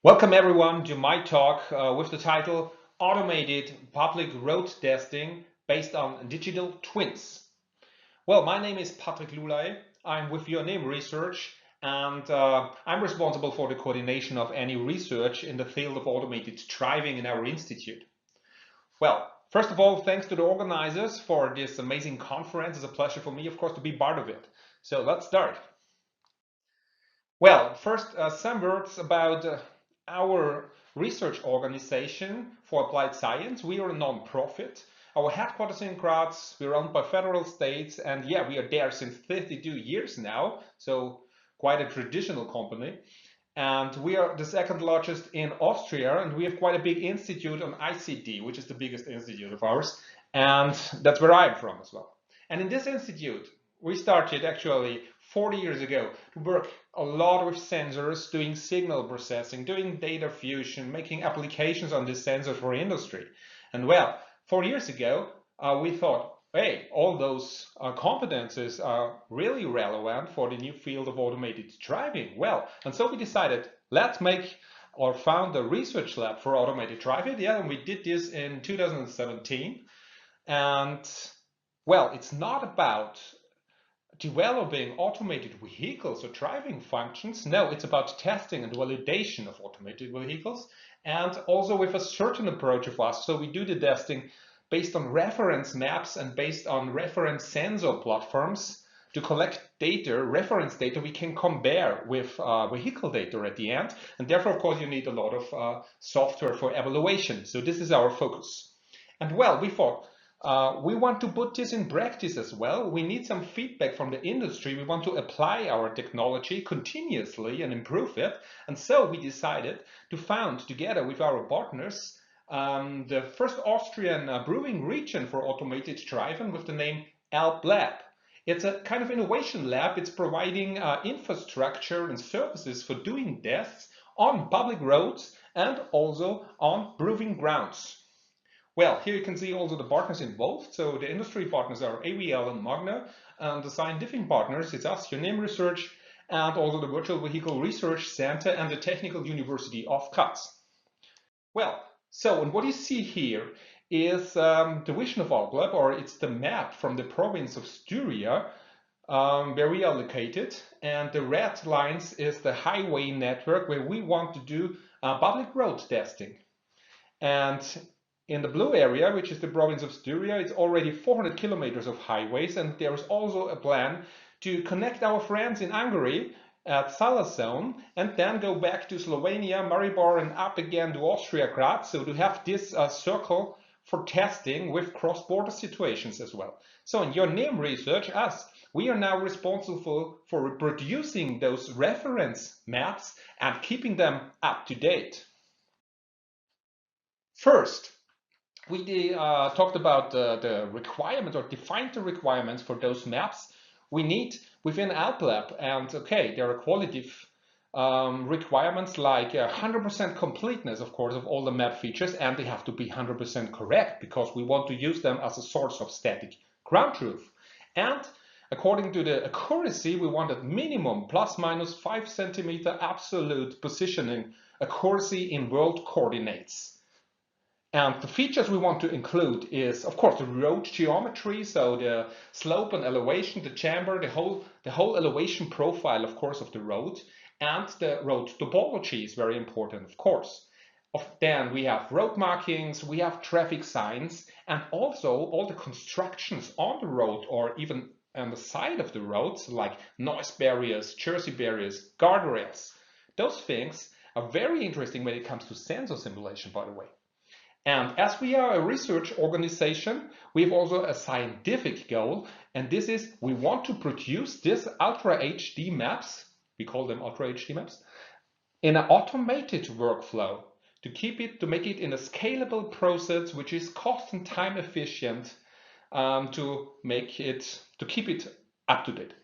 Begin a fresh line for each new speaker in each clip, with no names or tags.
Welcome everyone to my talk with the title Automated Public Road Testing Based on Digital Twins. Well, my name is Patrick Lulay. I'm with Joanneum Research and I'm responsible for the coordination of any research in the field of automated driving in our institute. Well, first of all, thanks to the organizers for this amazing conference. It's a pleasure for me, of course, to be part of it. So let's start. Well, first, some words about our research organization for applied science. We are a non-profit. Our headquarters in Graz, we're owned by federal states, and yeah, we are there since 32 years now, so quite a traditional company. And we are the second largest in Austria, and we have quite a big institute on ICT, which is the biggest institute of ours, and that's where I'm from as well. And in this institute, we started actually 40 years ago to work a lot with sensors, doing signal processing, doing data fusion, making applications on this sensor for industry. And well, 4 years ago, we thought, hey, all those competences are really relevant for the new field of automated driving. Well, and so we decided, let's make or found a research lab for automated driving. Yeah, and we did this in 2017. And well, it's not about developing automated vehicles or driving functions. No, it's about testing and validation of automated vehicles, and also with a certain approach of us. So we do the testing based on reference maps and based on reference sensor platforms to collect data, reference data we can compare with vehicle data at the end. And therefore, of course, you need a lot of software for evaluation. So this is our focus. And well, we thought, we want to put this in practice as well. We need some feedback from the industry. We want to apply our technology continuously and improve it. And so we decided to found together with our partners the first Austrian brewing region for automated driving with the name ALP.Lab. It's a kind of innovation lab. It's providing infrastructure and services for doing tests on public roads and also on proving grounds. Well, here you can see also the partners involved. So the industry partners are AVL and Magna, and the scientific partners, it's us, Joanneum Research, and also the Virtual Vehicle Research Center and the Technical University of Graz. Well, so and what you see here is the vision of ALP.Lab, or it's the map from the province of Styria, where we are located, and the red lines is the highway network where we want to do public road testing. And in the blue area, which is the province of Styria, it's already 400 kilometers of highways, and there is also a plan to connect our friends in Hungary at Salazone and then go back to Slovenia, Maribor, and up again to Austria, Graz, so to have this circle for testing with cross-border situations as well. So in Joanneum Research, we are now responsible for reproducing those reference maps and keeping them up to date. First, we talked about the requirements, or defined the requirements for those maps we need within ALP.Lab. And okay, there are qualitative requirements like 100% completeness, of course, of all the map features, and they have to be 100% correct because we want to use them as a source of static ground truth. And according to the accuracy, we wanted minimum plus minus 5 centimeter absolute positioning accuracy in world coordinates. And the features we want to include is, of course, the road geometry, so the slope and elevation, the chamber, the whole elevation profile, of course, of the road, and the road topology is very important, of course. Then we have road markings, we have traffic signs, and also all the constructions on the road or even on the side of the roads, like noise barriers, jersey barriers, guardrails. Those things are very interesting when it comes to sensor simulation, by the way. And as we are a research organization, we have also a scientific goal, and this is we want to produce this Ultra HD maps, we call them Ultra HD maps, in an automated workflow to make it in a scalable process which is cost and time efficient to keep it up to date.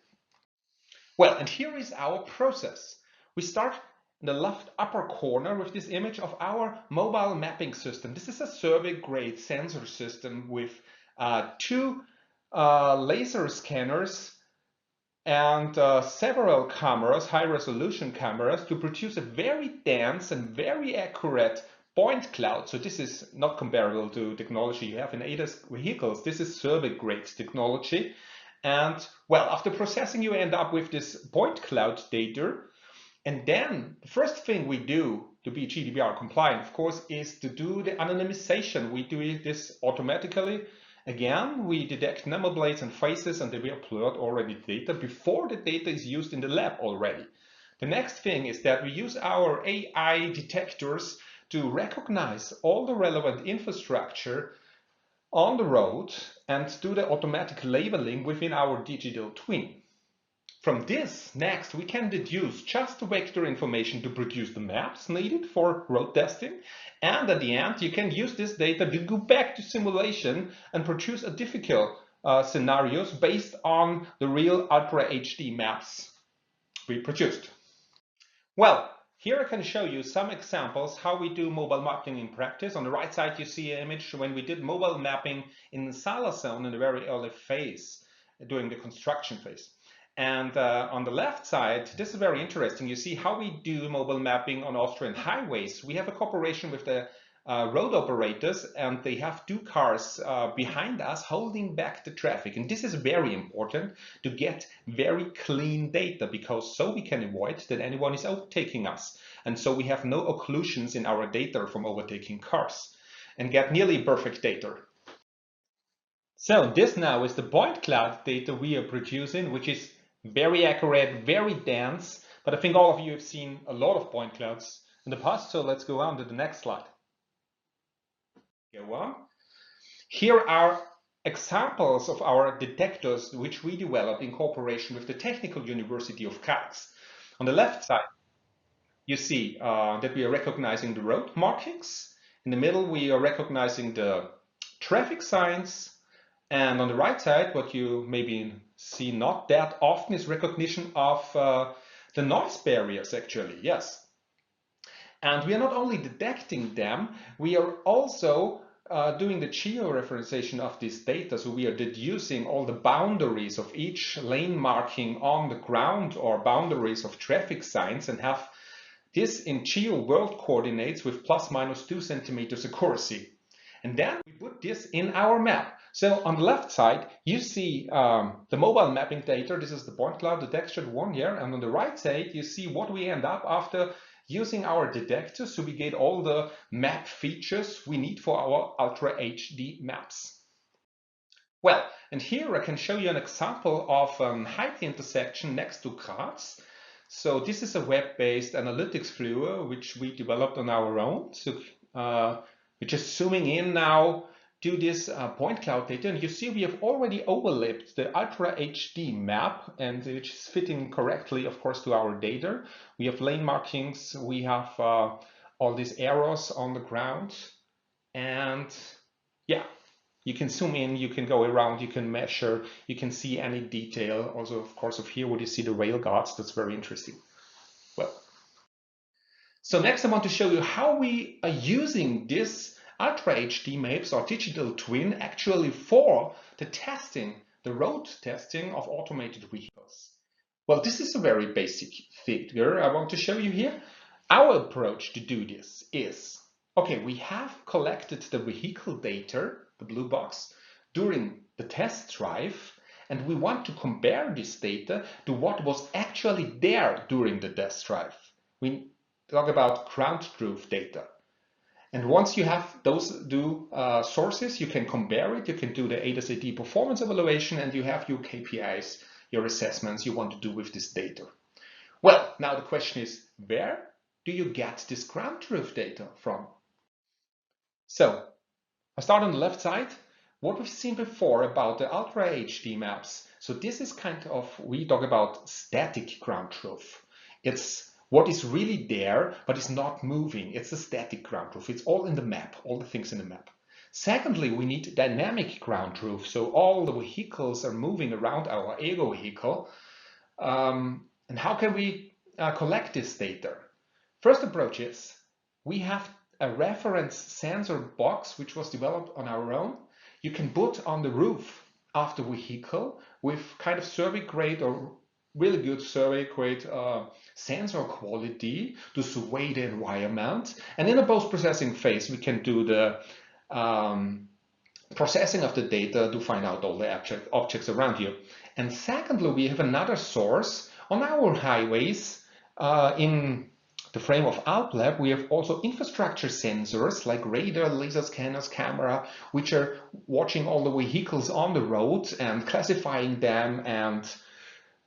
Well, and here is our process. We start in the left upper corner with this image of our mobile mapping system. This is a survey-grade sensor system with two laser scanners and several cameras, high-resolution cameras, to produce a very dense and very accurate point cloud. So this is not comparable to technology you have in ADAS vehicles. This is survey-grade technology. And well, after processing, you end up with this point cloud data. And then the first thing we do to be GDPR compliant, of course, is to do the anonymization. We do this automatically. Again, we detect number plates and faces, and we upload already data before the data is used in the lab already. The next thing is that we use our AI detectors to recognize all the relevant infrastructure on the road and do the automatic labeling within our digital twin. From this, next, we can deduce just the vector information to produce the maps needed for road testing. And at the end, you can use this data to go back to simulation and produce a difficult scenarios based on the real Ultra HD maps we produced. Well, here I can show you some examples how we do mobile mapping in practice. On the right side, you see an image when we did mobile mapping in the Sala zone in the very early phase, during the construction phase. And on the left side, this is very interesting. You see how we do mobile mapping on Austrian highways. We have a cooperation with the road operators, and they have two cars behind us holding back the traffic. And this is very important to get very clean data, because so we can avoid that anyone is overtaking us. And so we have no occlusions in our data from overtaking cars and get nearly perfect data. So this now is the point cloud data we are producing, which is very accurate, very dense, but I think all of you have seen a lot of point clouds in the past, so let's go on to the next slide. Go on. Here are examples of our detectors which we developed in cooperation with the Technical University of Karlsruhe. On the left side, you see that we are recognizing the road markings. In the middle, we are recognizing the traffic signs. And on the right side, what you maybe see not that often is recognition of the noise barriers, actually, yes. And we are not only detecting them, we are also doing the georeferencing of this data. So we are deducing all the boundaries of each lane marking on the ground or boundaries of traffic signs and have this in geo world coordinates with ±2 centimeters accuracy. And then we put this in our map. So on the left side, you see the mobile mapping data. This is the point cloud, the textured one here. And on the right side, you see what we end up after using our detectors. So we get all the map features we need for our Ultra HD maps. Well, and here I can show you an example of height intersection next to Graz. So this is a web-based analytics fluid which we developed on our own. So we're just zooming in now to this point cloud data, and you see we have already overlaid the Ultra HD map, and which is fitting correctly, of course, to our data. We have lane markings, we have all these arrows on the ground, and yeah, you can zoom in, you can go around, you can measure, you can see any detail. Also, of course, of here, where you see the rail guards, that's very interesting. Well, so next I want to show you how we are using this Ultra HD maps or digital twin actually for the testing, the road testing of automated vehicles. Well, this is a very basic figure I want to show you here. Our approach to do this is, okay, we have collected the vehicle data, the blue box, during the test drive, and we want to compare this data to what was actually there during the test drive. We talk about ground truth data. And once you have those sources, you can compare it, you can do the ADAS AD performance evaluation, and you have your KPIs, your assessments you want to do with this data. Well, now the question is, where do you get this ground truth data from? So, I start on the left side. What we've seen before about the Ultra HD maps. So this is kind of, we talk about static ground truth. It's what is really there, but is not moving. It's a static ground truth. It's all in the map, all the things in the map. Secondly, we need dynamic ground truth. So all the vehicles are moving around our ego vehicle. And how can we collect this data? First approach is, we have a reference sensor box, which was developed on our own. You can put on the roof of the vehicle with kind of survey grade or really good survey, great sensor quality to survey the environment. And in the post-processing phase, we can do the processing of the data to find out all the objects around you. And secondly, we have another source on our highways in the frame of ALP.Lab. We have also infrastructure sensors like radar, laser scanners, camera, which are watching all the vehicles on the road and classifying them, and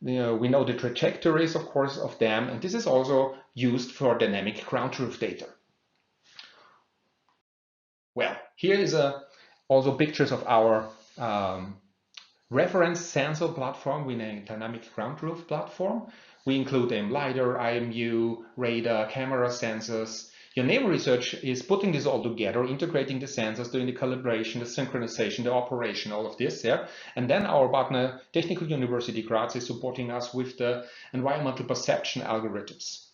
we know the trajectories, of course, of them, and this is also used for dynamic ground truth data. Well, here is also pictures of our reference sensor platform with a dynamic ground truth platform. We include LiDAR, IMU, radar, camera sensors. Joanneum Research is putting this all together, integrating the sensors, doing the calibration, the synchronization, the operation, all of this, yeah. And then our partner, Technical University Graz, is supporting us with the environmental perception algorithms.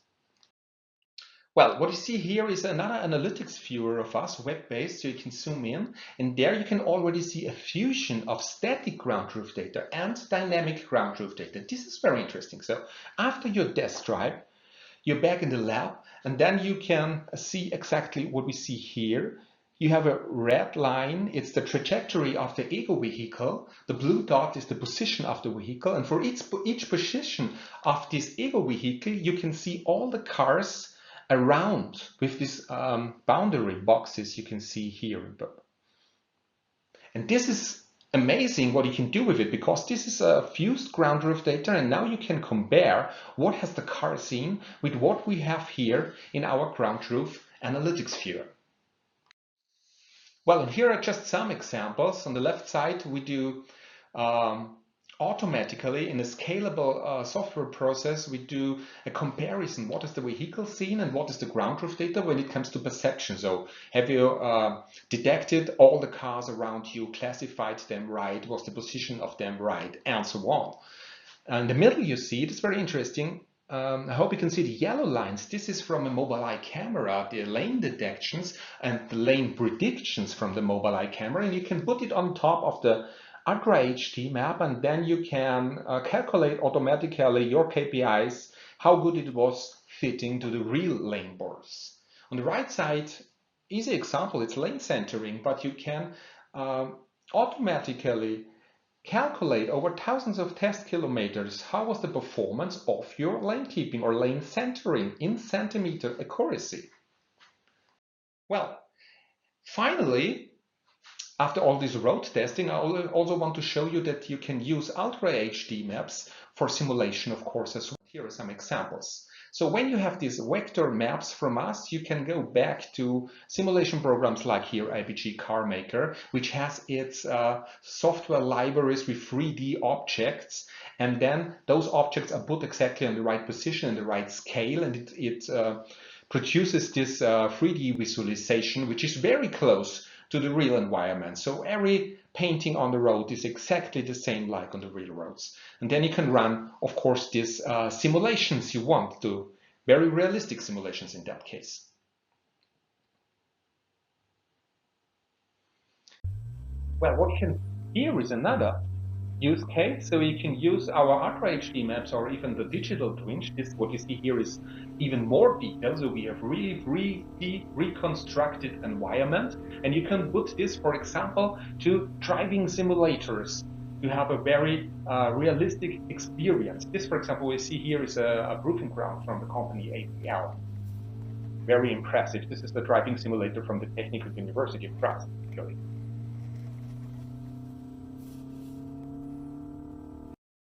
Well, what you see here is another analytics viewer of us, web-based, so you can zoom in, and there you can already see a fusion of static ground truth data and dynamic ground truth data. This is very interesting. So after your test drive, you're back in the lab, and then you can see exactly what we see here. You have a red line, it's the trajectory of the ego vehicle. The blue dot is the position of the vehicle, and for each position of this ego vehicle, you can see all the cars around with these boundary boxes you can see here. And this is amazing what you can do with it, because this is a fused ground truth data, and now you can compare what has the car seen with what we have here in our ground truth analytics viewer. Well, and here are just some examples. On the left side, we do automatically in a scalable software process, we do a comparison. What is the vehicle seen and what is the ground truth data when it comes to perception? So have you detected all the cars around you, classified them right, was the position of them right, and so on. And in the middle you see, it is very interesting. I hope you can see the yellow lines. This is from a mobile eye camera, the lane detections and the lane predictions from the mobile eye camera, and you can put it on top of the UHDmap, and then you can calculate automatically your KPIs, how good it was fitting to the real lane borders. On the right side, easy example, it's lane centering, but you can automatically calculate over thousands of test kilometers how was the performance of your lane keeping or lane centering in centimeter accuracy. Well, finally, after all this road testing, I also want to show you that you can use Ultra HD maps for simulation, of course, as well. Here are some examples. So when you have these vector maps from us, you can go back to simulation programs like here, IPG CarMaker, which has its software libraries with 3D objects. And then those objects are put exactly on the right position and the right scale. And it produces this 3D visualization, which is very close to the real environment. So every painting on the road is exactly the same like on the real roads. And then you can run, of course, these simulations you want to, very realistic simulations in that case. Well, what you can here is another use case. So you can use our Ultra HD maps or even the digital twins. This, what you see here, is even more detailed. So we have really 3D reconstructed environment, and you can put this, for example, to driving simulators to have a very realistic experience. This, for example, we see here is a proving ground from the company ALP. Very impressive. This is the driving simulator from the Technical University of Graz.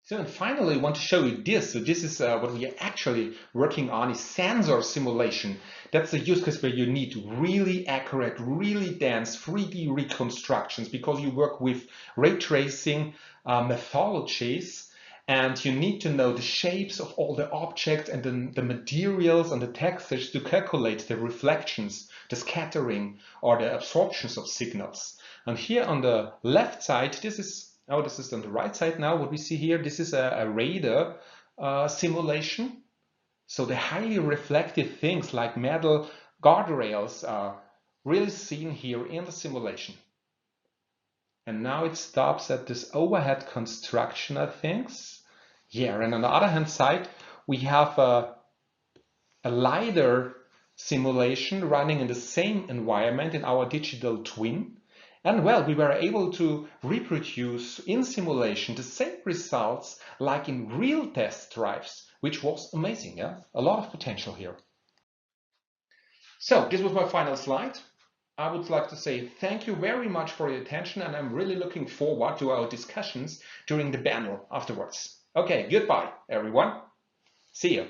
So, and finally, I want to show you this. So this is what we are actually working on, is sensor simulation. That's the use case where you need really accurate, really dense 3D reconstructions, because you work with ray tracing methodologies, and you need to know the shapes of all the objects and the materials and the textures to calculate the reflections, the scattering, or the absorptions of signals. And here on the left side, this is on the right side now. What we see here, this is a radar simulation. So the highly reflective things like metal guardrails are really seen here in the simulation. And now it stops at this overhead construction, I think. Yeah, and on the other hand side, we have a LiDAR simulation running in the same environment in our digital twin. And well, we were able to reproduce in simulation the same results like in real test drives, which was amazing. Yeah, a lot of potential here. So this was my final slide. I would like to say thank you very much for your attention, and I'm really looking forward to our discussions during the panel afterwards. Okay, goodbye, everyone. See you.